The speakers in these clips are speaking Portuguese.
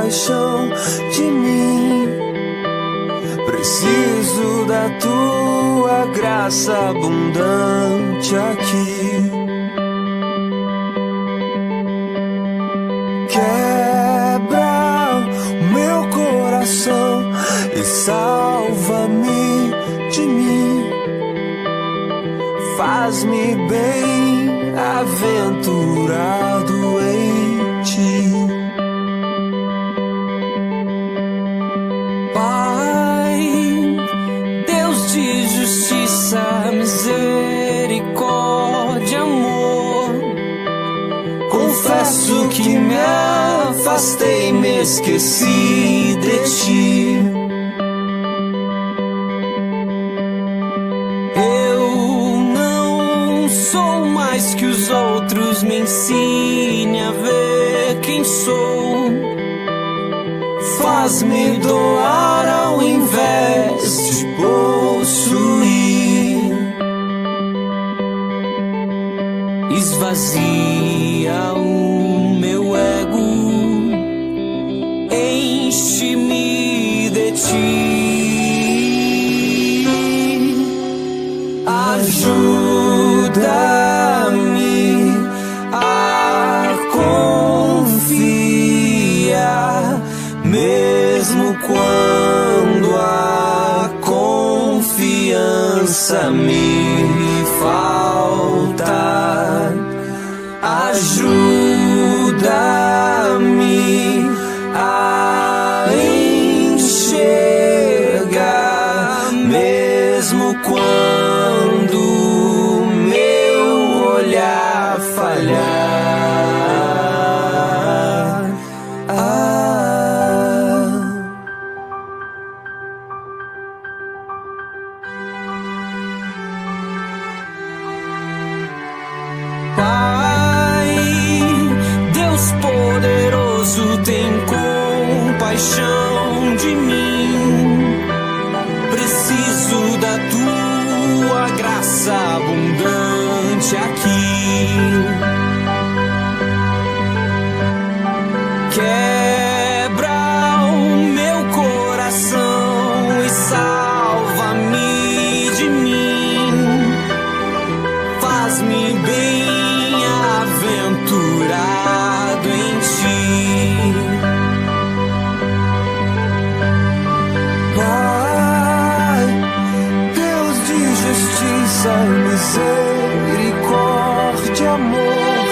compaixão de mim. Preciso da tua graça abundante aqui. Quebra o meu coração e salva-me de mim. Faz-me bem aventurado em ti. Pai, Deus de justiça, misericórdia, amor, confesso que me afastei, me esqueci de ti. Eu não sou mais que os outros, me ensine a ver quem sou. Faz-me doar ao invés de possuir. Esvazia o meu ego, enche-me de ti. Ajuda-me a confiar, mesmo quando a confiança me falta. Ajuda-me a enxergar, mesmo quando meu olhar falhar. Pai, Deus poderoso, tem compaixão de mim. Preciso da tua graça abundante aqui. Quebra o meu coração e salva-me de mim. Faz-me bem aventurado em ti. Pai, Deus de justiça, misericórdia, amor,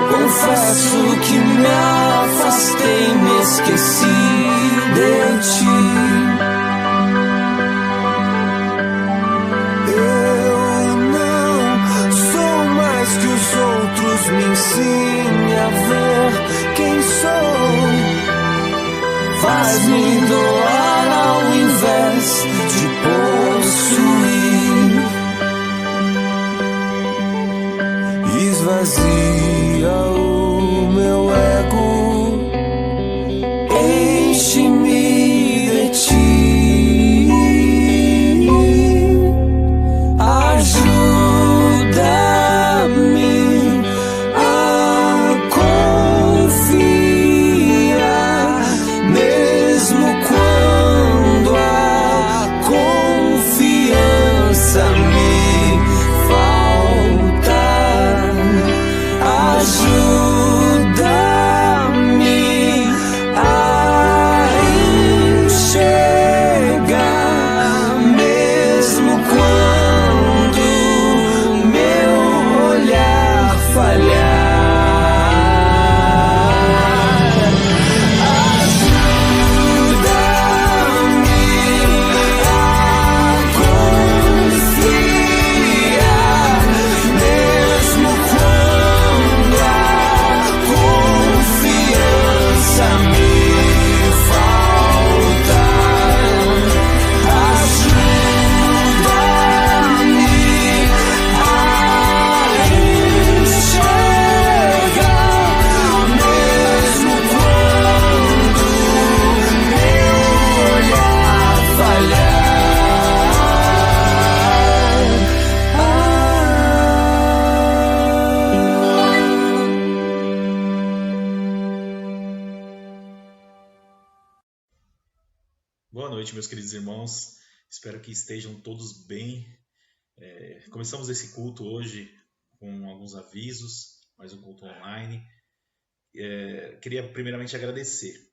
confesso que me afastei, me esqueci de ti. Que os outros me ensinem a ver quem sou. Faz-me doar ao invés de possuir. Esvazia o meu ego, enche-me de ti. Mesmo quando Boa noite, meus queridos irmãos. Espero que estejam todos bem. Começamos esse culto hoje com alguns avisos, mais um culto online. Queria primeiramente agradecer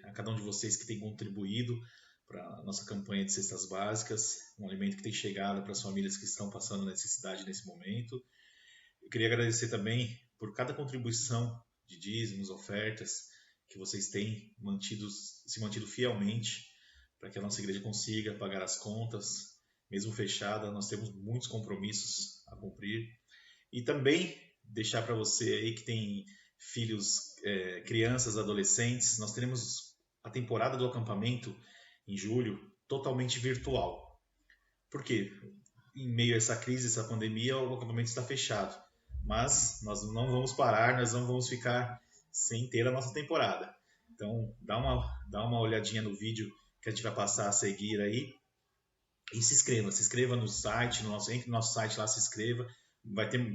a cada um de vocês que tem contribuído para a nossa campanha de cestas básicas, um alimento que tem chegado para as famílias que estão passando necessidade nesse momento. Eu queria agradecer também por cada contribuição de dízimos, ofertas, que vocês têm se mantido fielmente para que a nossa igreja consiga pagar as contas, mesmo fechada, nós temos muitos compromissos a cumprir. E também deixar para você aí que tem filhos, crianças, adolescentes, nós teremos a temporada do acampamento em julho totalmente virtual. Por quê? Em meio a essa crise, essa pandemia, o acampamento está fechado. Mas nós não vamos parar, nós não vamos ficar sem ter a nossa temporada. Então, dá uma olhadinha no vídeo que a gente vai passar a seguir aí e se inscreva no site, entre no nosso site lá, se inscreva.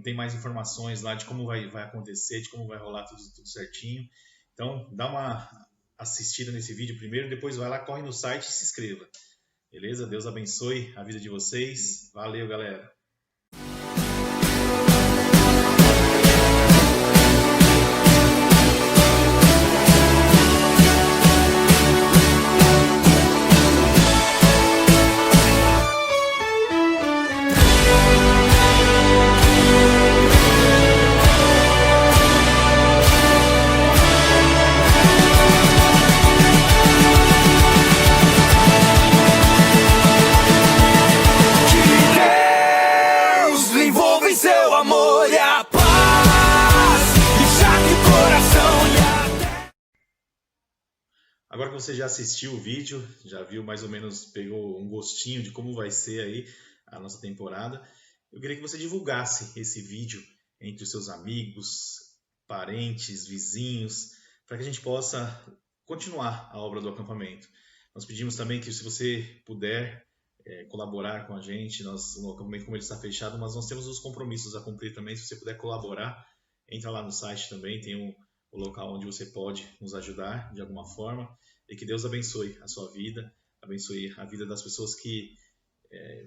Tem mais informações lá de como vai acontecer, de como vai rolar tudo certinho. Então, dá uma assistida nesse vídeo primeiro, depois vai lá, corre no site e se inscreva. Beleza? Deus abençoe a vida de vocês. Valeu, galera! Agora que você já assistiu o vídeo, já viu mais ou menos, pegou um gostinho de como vai ser aí a nossa temporada, eu queria que você divulgasse esse vídeo entre os seus amigos, parentes, vizinhos, para que a gente possa continuar a obra do acampamento. Nós pedimos também que, se você puder colaborar com a gente, no acampamento, como ele está fechado, mas nós temos os compromissos a cumprir também. Se você puder colaborar, entra lá no site também, tem o local onde você pode nos ajudar de alguma forma, e que Deus abençoe a sua vida, abençoe a vida das pessoas que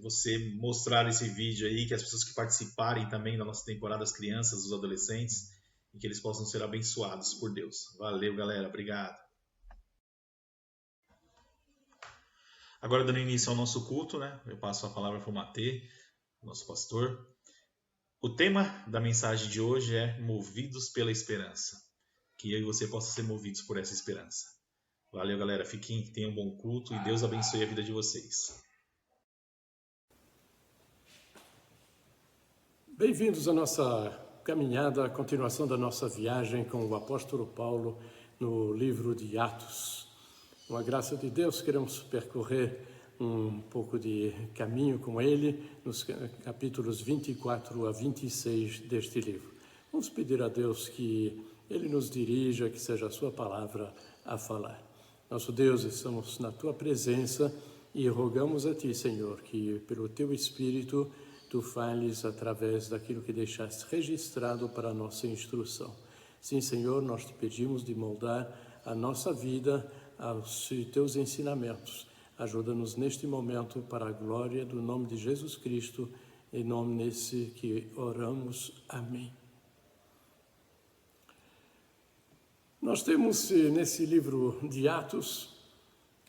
você mostrar esse vídeo aí, que as pessoas que participarem também da nossa temporada, as crianças, os adolescentes, e que eles possam ser abençoados por Deus. Valeu, galera, obrigado. Agora, dando início ao nosso culto, né? Eu passo a palavra para o Matê, nosso pastor. O tema da mensagem de hoje é Movidos pela Esperança. Que eu e você possam ser movidos por essa esperança. Valeu, galera. Tenham um bom culto e Deus abençoe a vida de vocês. Bem-vindos à nossa caminhada, a continuação da nossa viagem com o apóstolo Paulo no livro de Atos. Com a graça de Deus, queremos percorrer um pouco de caminho com ele nos capítulos 24 a 26 deste livro. Vamos pedir a Deus que Ele nos dirija, que seja a sua palavra a falar. Nosso Deus, estamos na tua presença e rogamos a ti, Senhor, que pelo teu Espírito tu fales através daquilo que deixaste registrado para a nossa instrução. Sim, Senhor, nós te pedimos de moldar a nossa vida aos teus ensinamentos. Ajuda-nos neste momento para a glória do nome de Jesus Cristo, em nome nesse que oramos. Amém. Nós temos nesse livro de Atos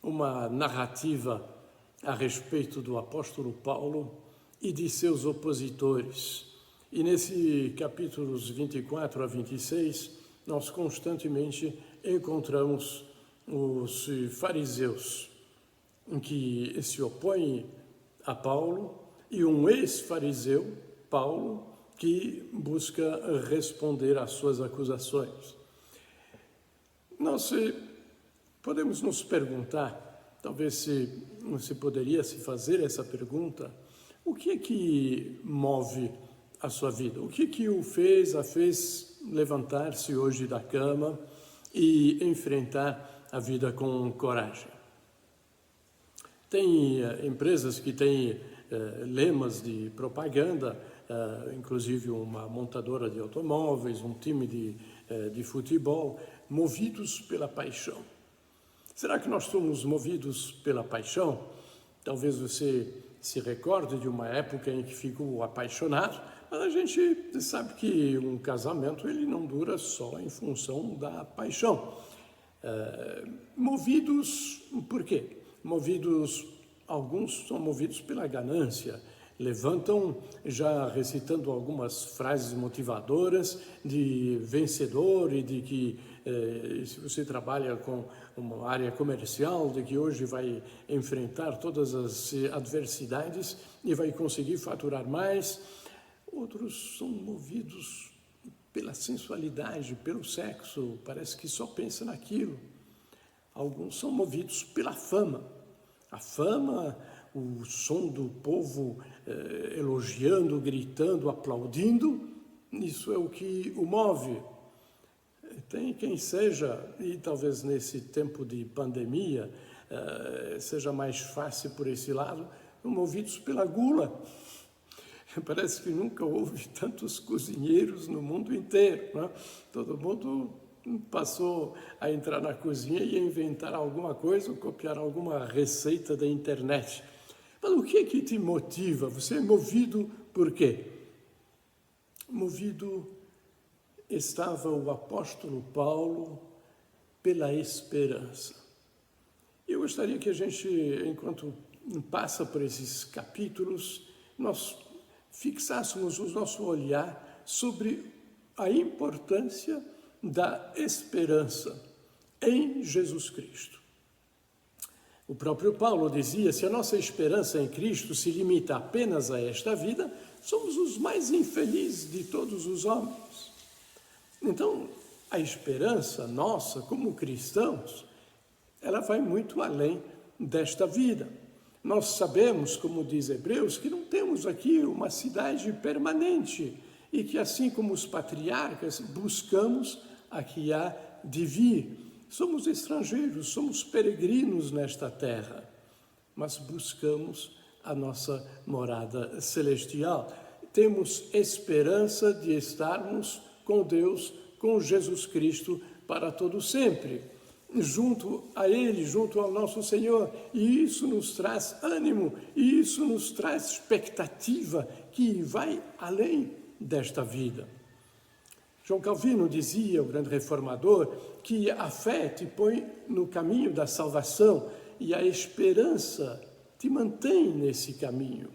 uma narrativa a respeito do apóstolo Paulo e de seus opositores. E nesse capítulos 24 a 26, nós constantemente encontramos os fariseus, em que se opõem a Paulo, e um ex-fariseu, Paulo, que busca responder às suas acusações. Nós podemos nos perguntar, talvez se poderia se fazer essa pergunta: o que é que move a sua vida? O que é que a fez levantar-se hoje da cama e enfrentar a vida com coragem? Tem empresas que têm lemas de propaganda, inclusive uma montadora de automóveis, um time de futebol, movidos pela paixão. Será que nós somos movidos pela paixão? Talvez você se recorde de uma época em que ficou apaixonado, mas a gente sabe que um casamento ele não dura só em função da paixão. Movidos por quê? Alguns são movidos pela ganância, levantam já recitando algumas frases motivadoras de vencedor e de que se você trabalha com uma área comercial, de que hoje vai enfrentar todas as adversidades e vai conseguir faturar mais. Outros são movidos pela sensualidade, pelo sexo, parece que só pensa naquilo. Alguns são movidos pela fama. A fama, o som do povo elogiando, gritando, aplaudindo, isso é o que o move. Tem quem seja, e talvez nesse tempo de pandemia seja mais fácil por esse lado, movidos pela gula. Parece que nunca houve tantos cozinheiros no mundo inteiro, né? Todo mundo passou a entrar na cozinha e a inventar alguma coisa, ou copiar alguma receita da internet. Mas o que é que te motiva? Você é movido por quê? Movido estava o apóstolo Paulo pela esperança. Eu gostaria que a gente, enquanto passa por esses capítulos, nós fixássemos o nosso olhar sobre a importância da esperança em Jesus Cristo. O próprio Paulo dizia, se a nossa esperança em Cristo se limita apenas a esta vida, somos os mais infelizes de todos os homens. Então, a esperança nossa como cristãos, ela vai muito além desta vida. Nós sabemos, como diz Hebreus, que não temos aqui uma cidade permanente e que, assim como os patriarcas, buscamos a que há de vir. Somos estrangeiros, somos peregrinos nesta terra, mas buscamos a nossa morada celestial. Temos esperança de estarmos com Deus, com Jesus Cristo, para todo sempre, junto a Ele, junto ao nosso Senhor. E isso nos traz ânimo, e isso nos traz expectativa que vai além desta vida. João Calvino dizia, o grande reformador, que a fé te põe no caminho da salvação e a esperança te mantém nesse caminho.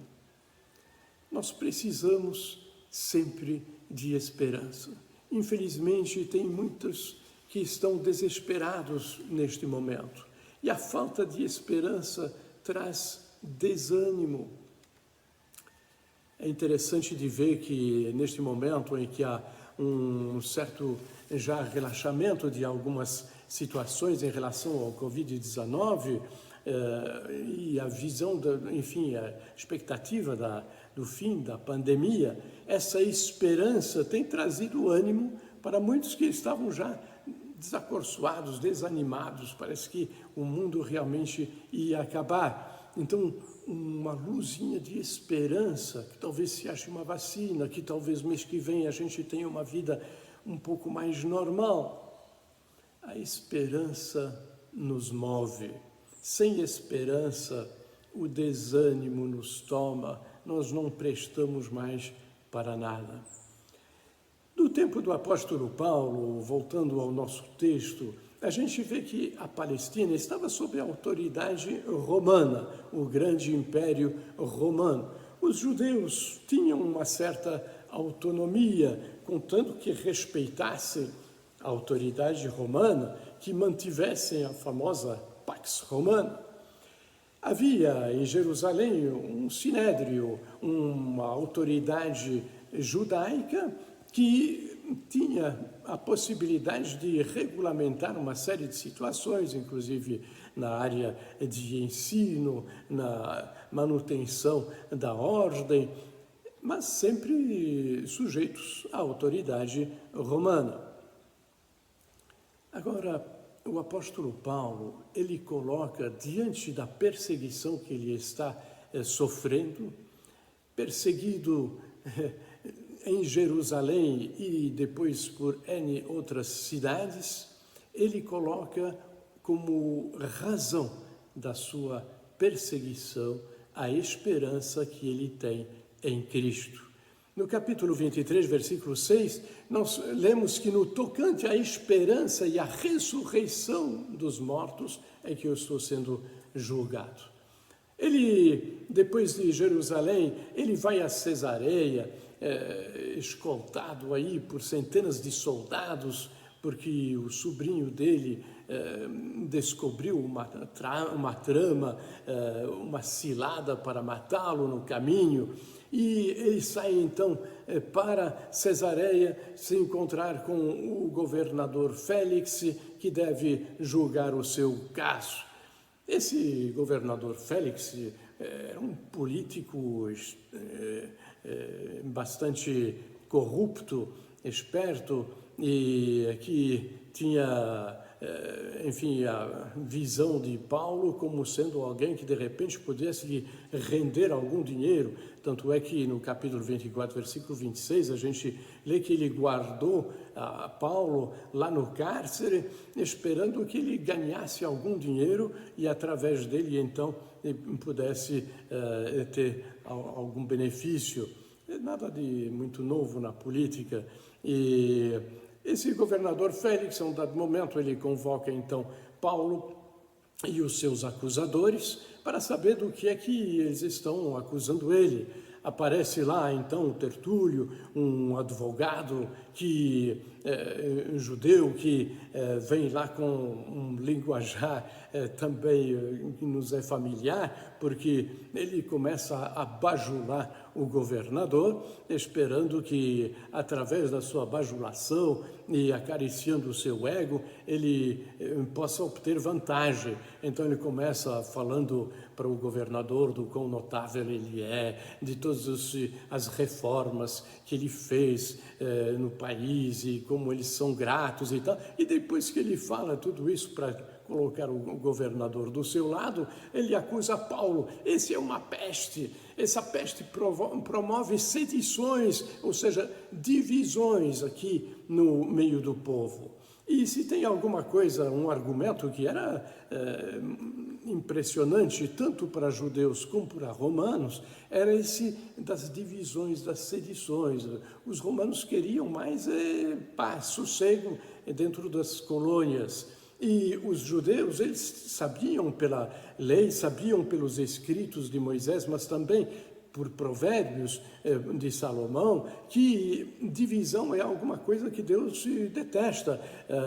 Nós precisamos sempre de esperança. Infelizmente, tem muitos que estão desesperados neste momento. E a falta de esperança traz desânimo. É interessante de ver que neste momento em que há um certo já relaxamento de algumas situações em relação ao Covid-19 e a visão, a expectativa do fim da pandemia, essa esperança tem trazido ânimo para muitos que estavam já desacorçoados, desanimados, parece que o mundo realmente ia acabar. Então, uma luzinha de esperança, que talvez se ache uma vacina, que talvez mês que vem a gente tenha uma vida um pouco mais normal. A esperança nos move. Sem esperança, o desânimo nos toma, nós não prestamos mais para nada. No tempo do apóstolo Paulo, voltando ao nosso texto, a gente vê que a Palestina estava sob a autoridade romana, o grande império romano. Os judeus tinham uma certa autonomia, contanto que respeitassem a autoridade romana, que mantivessem a famosa Pax Romana. Havia em Jerusalém um sinédrio, uma autoridade judaica que tinha a possibilidade de regulamentar uma série de situações, inclusive na área de ensino, na manutenção da ordem, mas sempre sujeitos à autoridade romana. Agora, o apóstolo Paulo, ele coloca diante da perseguição que ele está sofrendo, perseguido em Jerusalém e depois por N outras cidades, ele coloca como razão da sua perseguição a esperança que ele tem em Cristo. No capítulo 23, versículo 6, nós lemos que no tocante à esperança e à ressurreição dos mortos é que eu estou sendo julgado. Ele, depois de Jerusalém, ele vai a Cesareia, escoltado aí por centenas de soldados, porque o sobrinho dele descobriu uma trama, uma cilada para matá-lo no caminho. E ele sai então para Cesareia se encontrar com o governador Félix, que deve julgar o seu caso. Esse governador Félix era um político bastante corrupto, esperto, e que tinha, enfim, a visão de Paulo como sendo alguém que de repente pudesse lhe render algum dinheiro. Tanto é que no capítulo 24, versículo 26, a gente lê que ele guardou a Paulo lá no cárcere, esperando que ele ganhasse algum dinheiro e através dele então ele pudesse ter algum benefício. Nada de muito novo na política. E esse governador Félix, a um dado momento, ele convoca então Paulo e os seus acusadores para saber do que é que eles estão acusando ele. Aparece lá então Tertúlio, um advogado um judeu que vem lá com um linguajar também que nos é familiar, porque ele começa a bajular o governador, esperando que através da sua bajulação e acariciando o seu ego, ele possa obter vantagem. Então ele começa falando para o governador do quão notável ele é, de todas as reformas que ele fez no país e como eles são gratos e tal. E depois que ele fala tudo isso para colocar o governador do seu lado, ele acusa Paulo. Esse é uma peste. Essa peste promove sedições, ou seja, divisões aqui no meio do povo. E se tem alguma coisa, um argumento que era impressionante, tanto para judeus como para romanos, era esse das divisões, das sedições. Os romanos queriam mais paz, sossego dentro das colônias. E os judeus, eles sabiam pela lei, sabiam pelos escritos de Moisés, mas também por provérbios de Salomão, que divisão é alguma coisa que Deus detesta.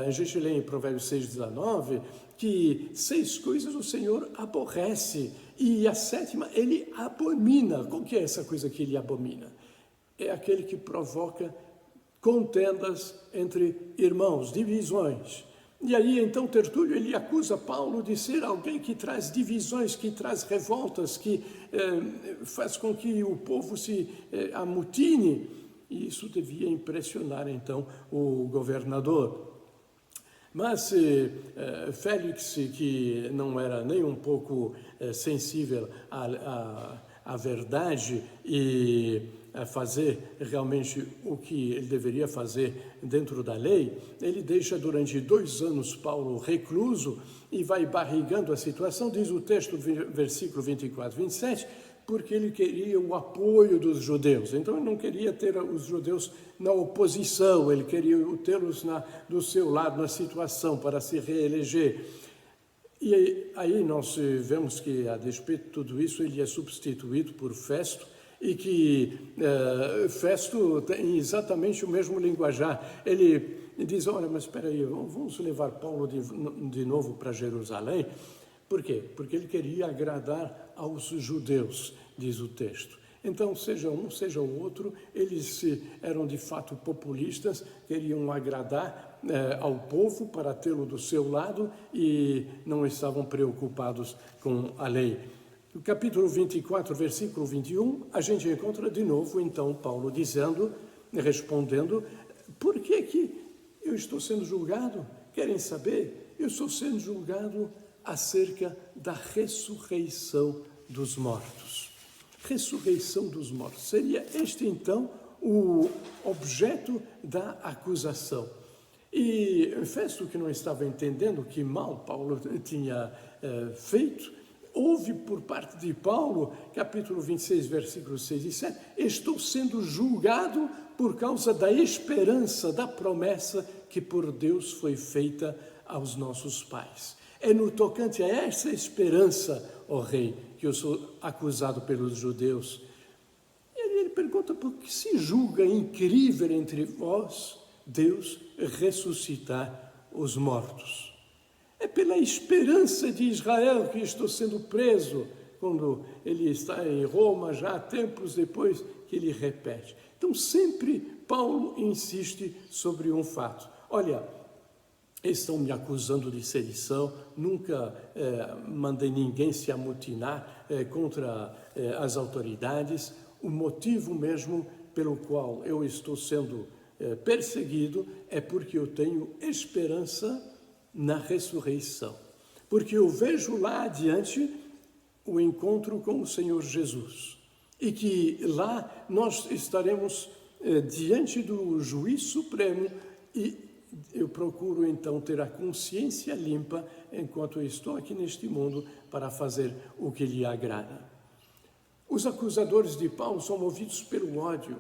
A gente lê em Provérbios 6,19, que 6 coisas o Senhor aborrece, e a 7ª ele abomina. Qual que é essa coisa que ele abomina? É aquele que provoca contendas entre irmãos, divisões. E aí, então, Tertúlio, ele acusa Paulo de ser alguém que traz divisões, que traz revoltas, que faz com que o povo se amotine. E isso devia impressionar, então, o governador. Mas Félix, que não era nem um pouco sensível à verdade e a fazer realmente o que ele deveria fazer dentro da lei, ele deixa durante 2 anos Paulo recluso e vai barrigando a situação, diz o texto, versículo 24, 27, porque ele queria o apoio dos judeus. Então ele não queria ter os judeus na oposição, ele queria tê-los do seu lado, na situação, para se reeleger. E aí nós vemos que, a despeito de tudo isso, ele é substituído por Festo, e que Festo tem exatamente o mesmo linguajar. Ele diz, olha, mas espera aí, vamos levar Paulo de novo para Jerusalém. Por quê? Porque ele queria agradar aos judeus, diz o texto. Então, seja um, seja o outro, eles eram de fato populistas, queriam agradar ao povo para tê-lo do seu lado e não estavam preocupados com a lei. No capítulo 24, versículo 21, a gente encontra de novo, então, Paulo respondendo, por que eu estou sendo julgado? Querem saber? Eu estou sendo julgado acerca da ressurreição dos mortos. Ressurreição dos mortos. Seria este, então, o objeto da acusação. E Festo, que não estava entendendo que mal Paulo tinha feito, ouve por parte de Paulo, capítulo 26, versículos 6 e 7, estou sendo julgado por causa da esperança, da promessa que por Deus foi feita aos nossos pais. É no tocante a essa esperança, ó rei, que eu sou acusado pelos judeus. E ele pergunta, por que se julga incrível entre vós Deus ressuscitar os mortos? É pela esperança de Israel que estou sendo preso, quando ele está em Roma, já tempos depois que ele repete. Então, sempre Paulo insiste sobre um fato. Olha, estão me acusando de sedição, nunca mandei ninguém se amotinar contra as autoridades. O motivo mesmo pelo qual eu estou sendo perseguido é porque eu tenho esperança na ressurreição. Porque eu vejo lá adiante o encontro com o Senhor Jesus. E que lá nós estaremos diante do juiz supremo e eu procuro então ter a consciência limpa enquanto eu estou aqui neste mundo para fazer o que lhe agrada. Os acusadores de Paulo são movidos pelo ódio.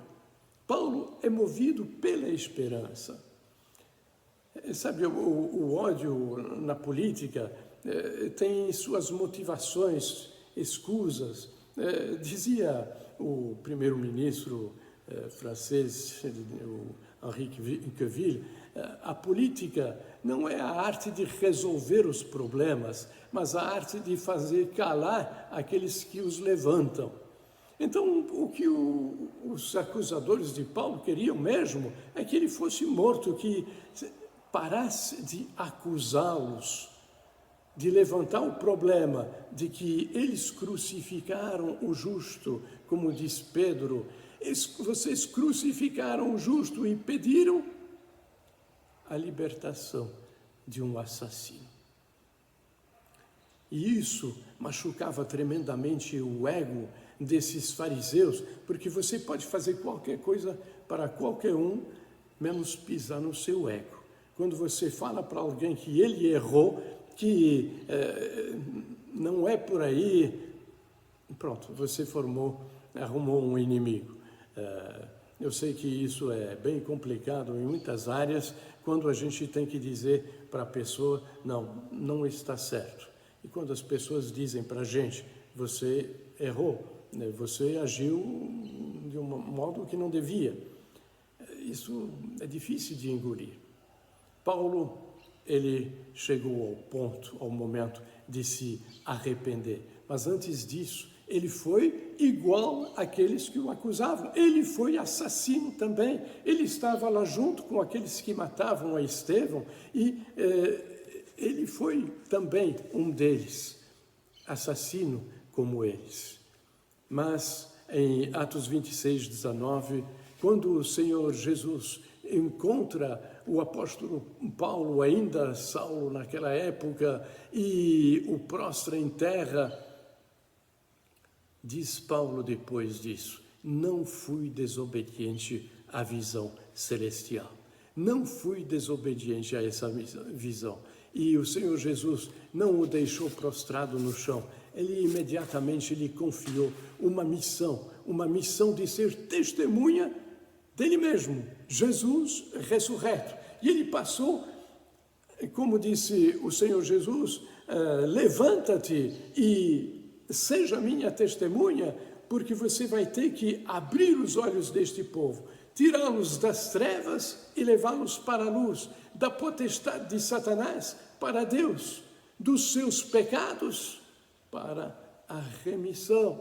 Paulo é movido pela esperança. Sabe, o ódio na política tem suas motivações escusas. Dizia o primeiro-ministro francês, o Henri Queville, a política não é a arte de resolver os problemas, mas a arte de fazer calar aqueles que os levantam. Então, o que os acusadores de Paulo queriam mesmo é que ele fosse morto, que parasse de acusá-los, de levantar o problema de que eles crucificaram o justo, como diz Pedro. Vocês crucificaram o justo e pediram a libertação de um assassino. E isso machucava tremendamente o ego desses fariseus, porque você pode fazer qualquer coisa para qualquer um, menos pisar no seu ego. Quando você fala para alguém que ele errou, que não é por aí, pronto, você arrumou um inimigo. Eu sei que isso é bem complicado em muitas áreas, quando a gente tem que dizer para a pessoa, não está certo. E quando as pessoas dizem para a gente, você errou, você agiu de um modo que não devia. Isso é difícil de engolir. Paulo, ele chegou ao momento de se arrepender. Mas antes disso, ele foi igual àqueles que o acusavam. Ele foi assassino também. Ele estava lá junto com aqueles que matavam a Estevão e ele foi também um deles, assassino como eles. Mas em Atos 26, 19, quando o Senhor Jesus encontra o apóstolo Paulo, ainda Saulo naquela época, e o prostra em terra, diz Paulo depois disso, não fui desobediente à visão celestial. Não fui desobediente a essa visão. E o Senhor Jesus não o deixou prostrado no chão. Ele imediatamente lhe confiou uma missão de ser testemunha dele mesmo, Jesus ressurreto. E ele passou, como disse o Senhor Jesus, levanta-te e seja minha testemunha, porque você vai ter que abrir os olhos deste povo, tirá-los das trevas e levá-los para a luz, da potestade de Satanás para Deus, dos seus pecados para a remissão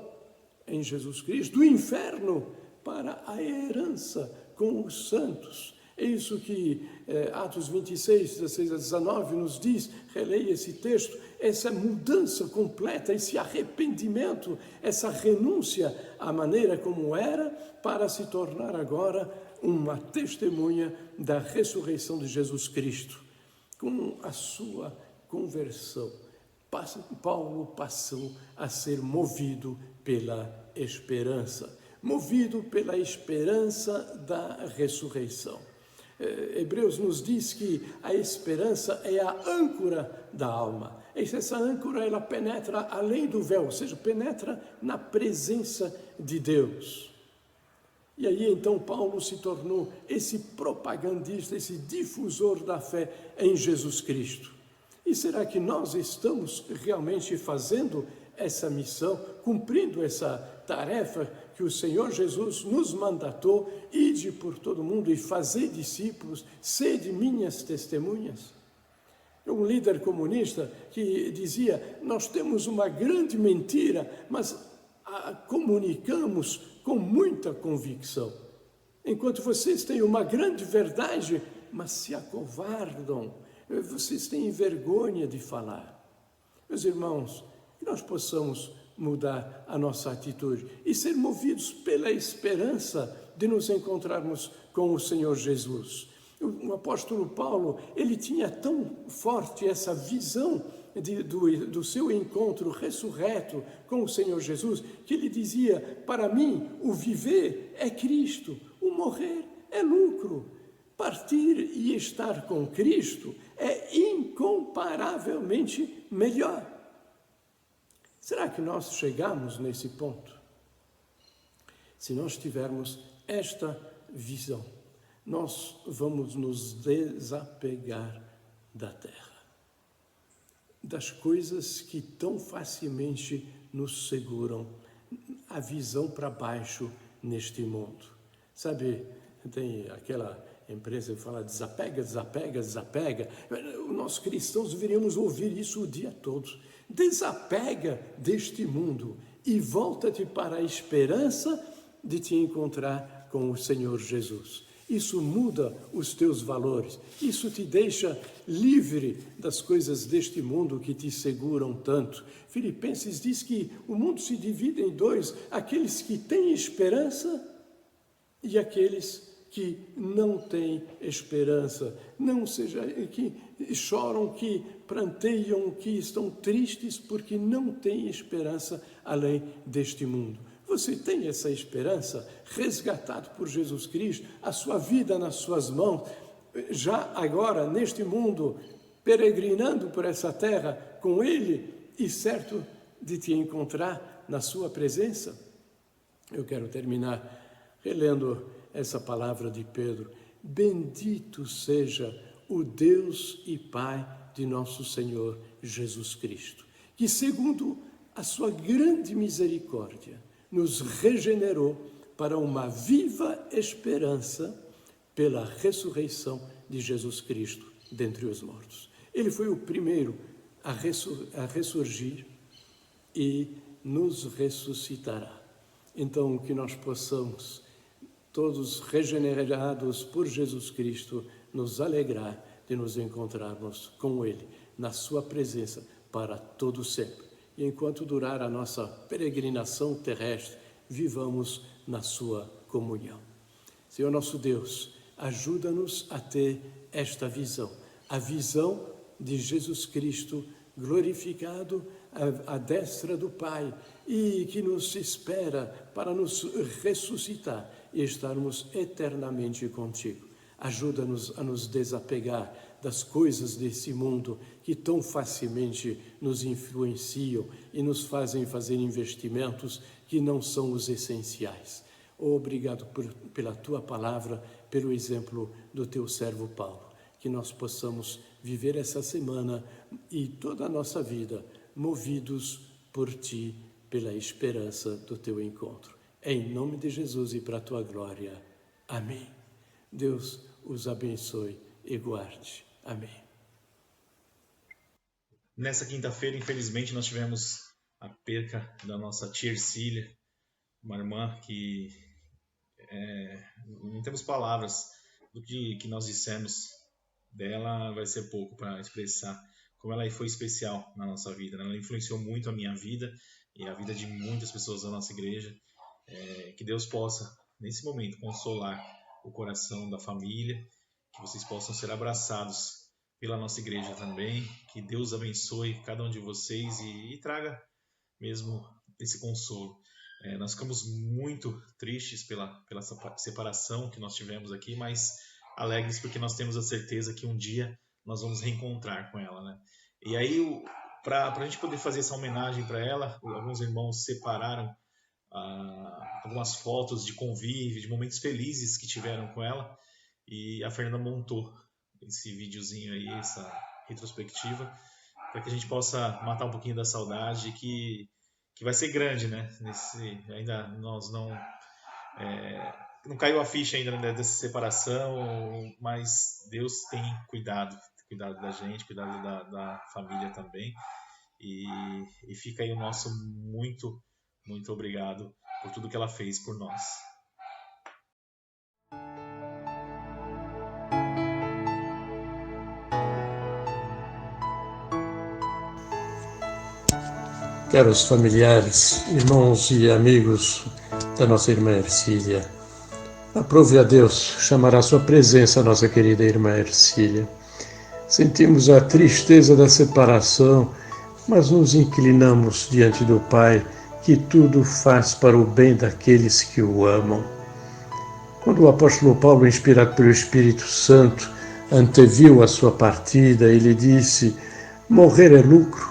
em Jesus Cristo, do inferno para a herança com os santos. É isso que Atos 26, 16 a 19 nos diz, releia esse texto, essa mudança completa, esse arrependimento, essa renúncia à maneira como era, para se tornar agora uma testemunha da ressurreição de Jesus Cristo. Com a sua conversão, Paulo passou a ser movido pela esperança da ressurreição. Hebreus nos diz que a esperança é a âncora da alma. Essa âncora, ela penetra além do véu, ou seja, penetra na presença de Deus. E aí então Paulo se tornou esse propagandista, esse difusor da fé em Jesus Cristo. E será que nós estamos realmente fazendo essa missão, cumprindo essa tarefa que o Senhor Jesus nos mandatou, ide por todo mundo e fazer discípulos, sede minhas testemunhas? Um líder comunista que dizia, nós temos uma grande mentira, mas a comunicamos com muita convicção. Enquanto vocês têm uma grande verdade, mas se acovardam, vocês têm vergonha de falar. Meus irmãos, que nós possamos mudar a nossa atitude e ser movidos pela esperança de nos encontrarmos com o Senhor Jesus. O apóstolo Paulo, ele tinha tão forte essa visão do seu encontro ressurreto com o Senhor Jesus, que ele dizia, para mim, o viver é Cristo, o morrer é lucro. Partir e estar com Cristo é incomparavelmente melhor. Será que nós chegamos nesse ponto? Se nós tivermos esta visão, nós vamos nos desapegar da terra, das coisas que tão facilmente nos seguram a visão para baixo neste mundo. Sabe, tem aquela empresa que fala desapega, desapega, desapega. Nós cristãos deveríamos ouvir isso o dia todo. Desapega deste mundo e volta-te para a esperança de te encontrar com o Senhor Jesus. Isso muda os teus valores, isso te deixa livre das coisas deste mundo que te seguram tanto. Filipenses diz que o mundo se divide em dois, aqueles que têm esperança e aqueles que não têm esperança, que choram, que pranteiam, que estão tristes porque não têm esperança além deste mundo. Você tem essa esperança, resgatado por Jesus Cristo, a sua vida nas suas mãos, já agora neste mundo, peregrinando por essa terra com Ele e certo de te encontrar na sua presença? Eu quero terminar relendo essa palavra de Pedro. Bendito seja o Deus e Pai de nosso Senhor Jesus Cristo, que segundo a sua grande misericórdia, nos regenerou para uma viva esperança pela ressurreição de Jesus Cristo dentre os mortos. Ele foi o primeiro a ressurgir e nos ressuscitará. Então, que nós possamos, todos regenerados por Jesus Cristo, nos alegrar de nos encontrarmos com Ele, na sua presença, para todo sempre. E enquanto durar a nossa peregrinação terrestre, vivamos na sua comunhão. Senhor nosso Deus, ajuda-nos a ter esta visão, a visão de Jesus Cristo glorificado à destra do Pai e que nos espera para nos ressuscitar e estarmos eternamente contigo. Ajuda-nos a nos desapegar das coisas desse mundo que tão facilmente nos influenciam e nos fazem fazer investimentos que não são os essenciais. Obrigado pela tua palavra, pelo exemplo do teu servo Paulo. Que nós possamos viver essa semana e toda a nossa vida movidos por ti, pela esperança do teu encontro. Em nome de Jesus e para a tua glória. Amém. Deus os abençoe e guarde. Amém. Nessa quinta-feira, infelizmente, nós tivemos a perca da nossa tia Ercília, uma irmã que não temos palavras do que nós dissemos dela, vai ser pouco para expressar como ela foi especial na nossa vida, né? Ela influenciou muito a minha vida e a vida de muitas pessoas da nossa igreja. Que Deus possa, nesse momento, consolar o coração da família, que vocês possam ser abraçados pela nossa igreja também, que Deus abençoe cada um de vocês e traga mesmo esse consolo. Nós ficamos muito tristes pela separação que nós tivemos aqui, mas alegres porque nós temos a certeza que um dia nós vamos reencontrar com ela, né? E aí, para a gente poder fazer essa homenagem para ela, alguns irmãos separaram algumas fotos de convívio, de momentos felizes que tiveram com ela, e a Fernanda montou esse videozinho aí, essa retrospectiva, para que a gente possa matar um pouquinho da saudade que vai ser grande, né? Ainda nós não caiu a ficha ainda, né, dessa separação, mas Deus tem cuidado da gente, cuidado da família também, e fica aí o nosso muito, muito obrigado por tudo que ela fez por nós. Caros familiares, irmãos e amigos da nossa irmã Ercília, aprove a Deus chamar à sua presença a nossa querida irmã Ercília. Sentimos a tristeza da separação, mas nos inclinamos diante do Pai, que tudo faz para o bem daqueles que o amam. Quando o apóstolo Paulo, inspirado pelo Espírito Santo, anteviu a sua partida, ele disse: morrer é lucro,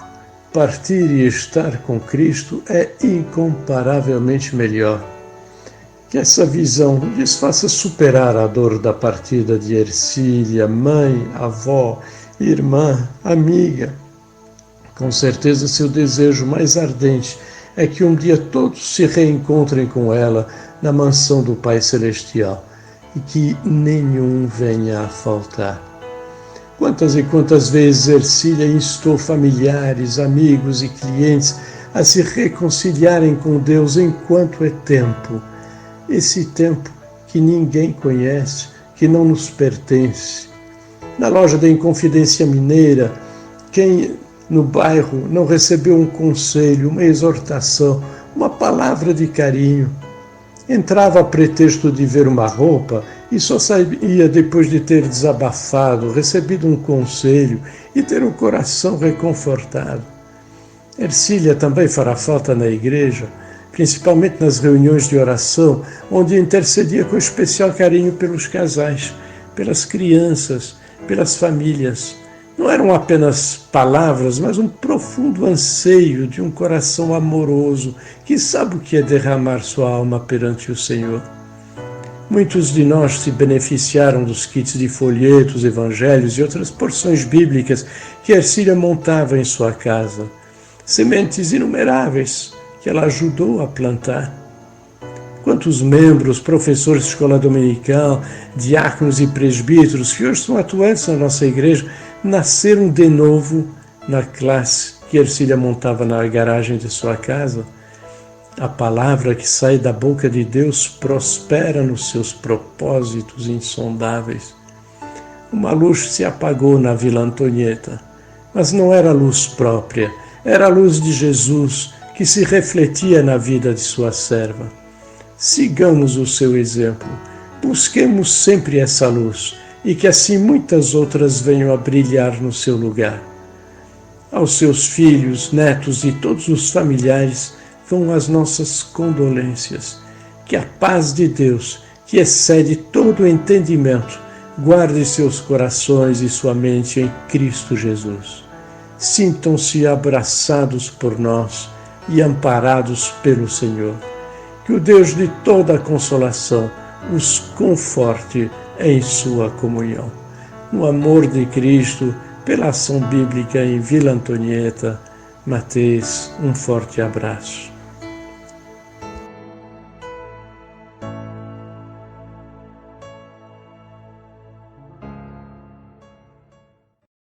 partir e estar com Cristo é incomparavelmente melhor. Que essa visão lhes faça superar a dor da partida de Ercília, mãe, avó, irmã, amiga. Com certeza seu desejo mais ardente é que um dia todos se reencontrem com ela na mansão do Pai Celestial e que nenhum venha a faltar. Quantas e quantas vezes Ercília instou familiares, amigos e clientes a se reconciliarem com Deus enquanto é tempo. Esse tempo que ninguém conhece, que não nos pertence. Na loja da Inconfidência Mineira, quem no bairro não recebeu um conselho, uma exortação, uma palavra de carinho, entrava a pretexto de ver uma roupa e só saía depois de ter desabafado, recebido um conselho e ter o coração reconfortado. Ercília também fará falta na igreja, principalmente nas reuniões de oração, onde intercedia com especial carinho pelos casais, pelas crianças, pelas famílias. Não eram apenas palavras, mas um profundo anseio de um coração amoroso que sabe o que é derramar sua alma perante o Senhor. Muitos de nós se beneficiaram dos kits de folhetos, evangelhos e outras porções bíblicas que Ercília montava em sua casa. Sementes inumeráveis que ela ajudou a plantar. Quantos membros, professores de escola dominical, diáconos e presbíteros que hoje são atuantes na nossa igreja, nasceram de novo na classe que Ercília montava na garagem de sua casa. A palavra que sai da boca de Deus prospera nos seus propósitos insondáveis. Uma luz se apagou na Vila Antonieta, mas não era luz própria, era a luz de Jesus que se refletia na vida de sua serva. Sigamos o seu exemplo, busquemos sempre essa luz e que assim muitas outras venham a brilhar no seu lugar. Aos seus filhos, netos e todos os familiares vão as nossas condolências. Que a paz de Deus, que excede todo o entendimento, guarde seus corações e sua mente em Cristo Jesus. Sintam-se abraçados por nós e amparados pelo Senhor. Que o Deus de toda a consolação os conforte em sua comunhão. No amor de Cristo, pela ação bíblica em Vila Antonieta, Mateus, um forte abraço.